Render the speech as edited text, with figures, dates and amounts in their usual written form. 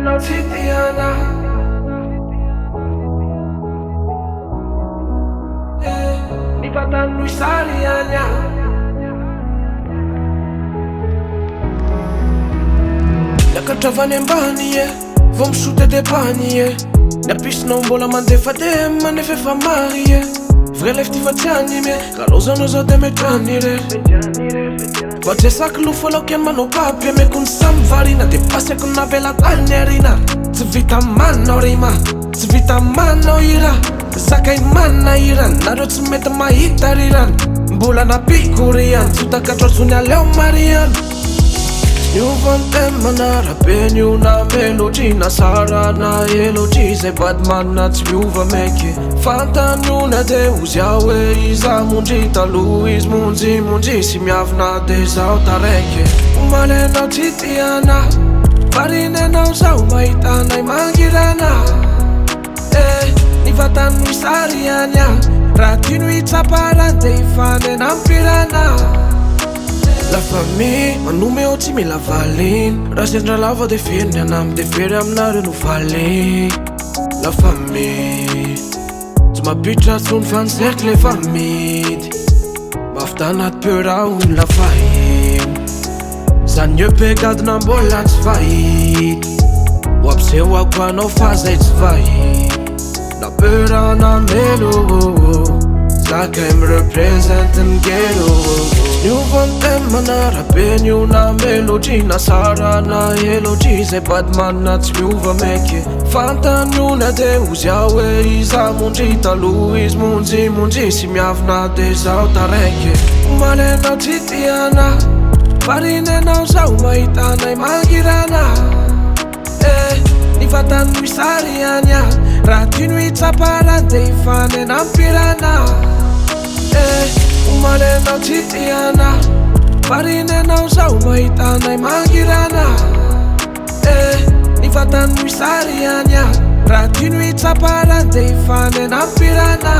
Malenao tsy tiana ny vatany no isary any Niakatravany ambany vao misoty depany Niapisinao mbola mandefa de manefa efa mary Vrai lef ty fatiany kalozanao zao de metrany Vajesaky lo falaoky manao papy Meko ny samy varina de pasiako navela tany arina Tsy vita manao rima Tsy vita manao ira Zakainy manna irany Nareo tsy mety mahita rirany Mbola napiko riany Tsy takatrasony aleo mariany Niovany temana rabe nio na melody Na sara na elody Zay badman na tsy miova meky Fantaniona de ozy aho hoe iza mondry Taloha izy monjy Sy miavina de zaho taraiky Malenao tsy tiana Farinenao zaho mahitanay mangirana Ny vatany no isary any Raha tino hitsaparany de hifanena ampirana La famille manome ao tsy mila valiny Raha sendra lava de fery ny anamy De fery aminareo no valy La famille Tsy mampitra tsony fa ny cercle efa midy Mafita anaty peu raha ony la fahiny Zany epekadina mbola tsy fahity Ho ampiseho ako anao fa zay tsy fahity Na peu raha na melo Zakay mirepresente ny gelo Niovany temana rabe nio na melody Na sara na elody Zay badman na tsy miova meky Fantaniona de ozy aho hoe iza mondry Taloha izy monjy Sy miavina de zaho taraiky Malenao tsy tiana Farinenao zaho mahitanay mangirana Ny vatany no isary any Raha tino hitsaparany de hifanena ampirana Malenao tsy tiana Farinenao zaho mahitanay mangirana Ny vatany no isary any Raha tino hitsaparany de hifanena ampirana